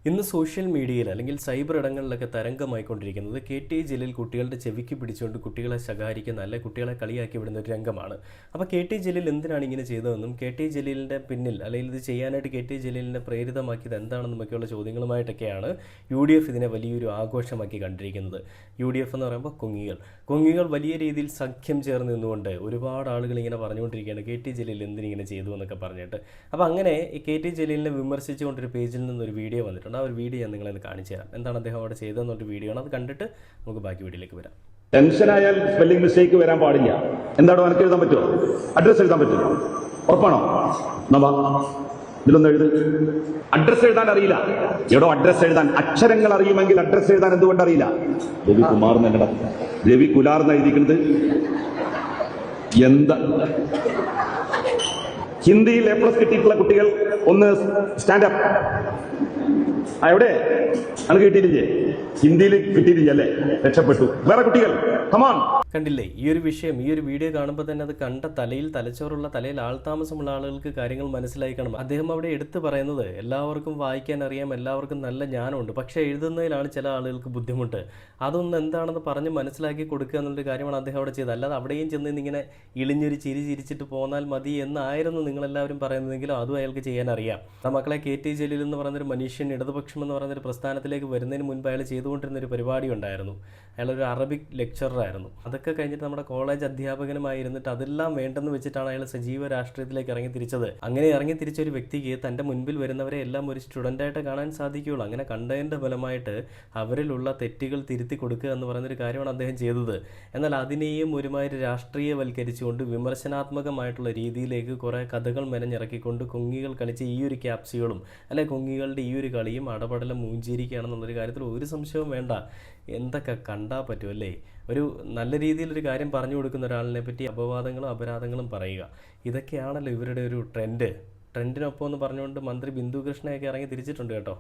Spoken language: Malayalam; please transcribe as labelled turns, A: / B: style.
A: ഇന്ന് സോഷ്യൽ മീഡിയയിൽ അല്ലെങ്കിൽ സൈബർ ഇടങ്ങളിലൊക്കെ തരംഗമായിക്കൊണ്ടിരിക്കുന്നത് കെ.ടി. ജലീൽ കുട്ടികളുടെ ചെവിക്ക് പിടിച്ചുകൊണ്ട് കുട്ടികളെ ശകാരിക്കുന്ന അല്ലെ കുട്ടികളെ കളിയാക്കി വിടുന്ന ഒരു രംഗമാണ്. അപ്പോൾ കെ.ടി. ജലീൽ എന്തിനാണ് ഇങ്ങനെ ചെയ്തതെന്നും കെ.ടി. ജലീലിൻ്റെ പിന്നിൽ അല്ലെങ്കിൽ ഇത് ചെയ്യാനായിട്ട് കെ.ടി. ജലീലിനെ പ്രേരിതമാക്കിയത് എന്താണെന്നുമൊക്കെയുള്ള ചോദ്യങ്ങളുമായിട്ടൊക്കെയാണ് UDF ഇതിനെ വലിയൊരു ആഘോഷമാക്കി കണ്ടിരിക്കുന്നത്. UDF എന്ന് പറയുമ്പോൾ കൊങ്ങികൾ വലിയ രീതിയിൽ സഖ്യം ചേർന്ന് നിന്നുകൊണ്ട് ഒരുപാട് ആളുകൾ ഇങ്ങനെ പറഞ്ഞുകൊണ്ടിരിക്കുകയാണ് കെ.ടി. ജലീൽ എന്തിനിങ്ങനെ ചെയ്തു എന്നൊക്കെ പറഞ്ഞിട്ട്. അപ്പോൾ അങ്ങനെ ഈ കെ.ടി. ജലീലിനെ വിമർശിച്ചുകൊണ്ടൊരു പേജിൽ നിന്നൊരു വീഡിയോ വന്നിട്ടുണ്ട്. ആ ഒരു വീഡിയോ ഞാൻ നിങ്ങളെ കാണിച്ചു തരാം. എന്താണ് അദ്ദേഹം അവിടെ ചെയ്തതെന്നൊരു വീഡിയോ ആണ്. അത് കണ്ടിട്ട് നമുക്ക് ബാക്കി വീഡിയോയിലേക്ക് വരാം.
B: ടെൻഷനായാൽ സ്പെല്ലിംഗ് മിസ്റ്റേക്ക് വരാൻ പാടില്ല. എന്താണോ എനിക്ക് എഴുതാൻ പറ്റുമോ? അഡ്രസ് എഴുതാൻ പറ്റുമോ? ഉറപ്പാണോ? ഇതിലൊന്നും എഴുത്. അഡ്രസ് എഴുതാൻ അറിയില്ല. എവിടോ അഡ്രസ് എഴുതാൻ അക്ഷരങ്ങൾ അറിയുമെങ്കിൽ അഡ്രസ് എഴുതാൻ എന്തുകൊണ്ട് അറിയില്ല? രവികുമാർ എന്നല്ല, രവികുലാർ എന്ന് എഴുതിക്കുന്നത്. എന്താ ഹിന്ദിയിൽ A+ കിട്ടിയിട്ടുള്ള കുട്ടികൾ ഒന്ന് സ്റ്റാൻഡപ്പ്. എവിടെ അത് കിട്ടിയില്ലേ? ഹിന്ദിയിൽ കിട്ടിയില്ല അല്ലേ? രക്ഷപ്പെട്ടു. വേറെ കുട്ടികൾ കമോൺ.
A: കണ്ടില്ലേ ഈ ഒരു വിഷയം? ഈ ഒരു വീഡിയോ കാണുമ്പോൾ തന്നെ അത് കണ്ട തലച്ചോറുള്ള തലയിൽ ആൾതാമസമുള്ള ആളുകൾക്ക് കാര്യങ്ങൾ മനസ്സിലായി കാണും. അദ്ദേഹം അവിടെ എടുത്തു പറയുന്നത് എല്ലാവർക്കും വായിക്കാൻ അറിയാം, എല്ലാവർക്കും നല്ല ജ്ഞാനമുണ്ട്, പക്ഷേ എഴുതുന്നതിലാണ് ചില ആളുകൾക്ക് ബുദ്ധിമുട്ട്. അതൊന്നും എന്താണെന്ന് പറഞ്ഞ് മനസ്സിലാക്കി കൊടുക്കുക എന്നുള്ളൊരു കാര്യമാണ് അദ്ദേഹം അവിടെ ചെയ്തത്. അല്ലാതെ അവിടെയും ചെന്ന് ഇങ്ങനെ ഇളിഞ്ഞൊരു ചിരിച്ചിട്ട് പോന്നാൽ മതി എന്നായിരുന്നു നിങ്ങളെല്ലാവരും പറയുന്നതെങ്കിലും അതും അയാൾക്ക് ചെയ്യാൻ അറിയാം. ആ മക്കളെ കെ.ടി. ജലീൽ എന്ന് പറയുന്നൊരു മനുഷ്യൻ ഇടതുപക്ഷം എന്ന് പറയുന്നൊരു പ്രസ്ഥാനത്തിലേക്ക് വരുന്നതിന് മുൻപ് അയാൾ ചെയ്തുകൊണ്ടിരുന്നൊരു പരിപാടി ഉണ്ടായിരുന്നു. അയാളൊരു അറബിക് ലെക്ചറായിരുന്നു. അതൊക്കെ കഴിഞ്ഞിട്ട് നമ്മുടെ കോളേജ് അധ്യാപകനുമായിരുന്നിട്ട് അതെല്ലാം വേണ്ടെന്ന് വെച്ചിട്ടാണ് അയാൾ സജീവ രാഷ്ട്രീയത്തിലേക്ക് ഇറങ്ങി തിരിച്ചത്. അങ്ങനെ ഇറങ്ങി തിരിച്ച ഒരു വ്യക്തിക്ക് തൻ്റെ മുൻപിൽ വരുന്നവരെ എല്ലാം ഒരു സ്റ്റുഡൻ്റായിട്ട് കാണാൻ സാധിക്കുകയുള്ളൂ. അങ്ങനെ കണ്ടതിൻ്റെ ഫലമായിട്ട് അവരിലുള്ള തെറ്റുകൾ തിരുത്തി കൊടുക്കുക എന്ന് പറയുന്നൊരു കാര്യമാണ് അദ്ദേഹം ചെയ്തത്. എന്നാൽ അതിനെയും ഒരുമാതിരി രാഷ്ട്രീയവൽക്കരിച്ചുകൊണ്ട് വിമർശനാത്മകമായിട്ടുള്ള രീതിയിലേക്ക് കുറേ കഥകൾ മെനഞ്ഞിറക്കിക്കൊണ്ട് കൊങ്ങികൾ കളിച്ച ഈ ഒരു ക്യാപ്സികളും അല്ലെ കൊങ്ങികളുടെ ഈ ഒരു കളിയും അടപടലം മൂഞ്ചിരിക്കുകയാണെന്നുള്ളൊരു കാര്യത്തിൽ ഒരു സംശയവും വേണ്ട. എന്തൊക്കെ കണ്ടാൽ പറ്റുമല്ലേ? ഒരു നല്ല രീതിയിലൊരു കാര്യം പറഞ്ഞു കൊടുക്കുന്ന ഒരാളിനെ പറ്റി അപവാദങ്ങളും അപരാധങ്ങളും പറയുക, ഇതൊക്കെയാണല്ലോ ഇവരുടെ ഒരു ട്രെൻഡിനൊപ്പം എന്ന് പറഞ്ഞുകൊണ്ട് മന്ത്രി ബിന്ദു കൃഷ്ണയൊക്കെ ഇറങ്ങി തിരിച്ചിട്ടുണ്ട് കേട്ടോ.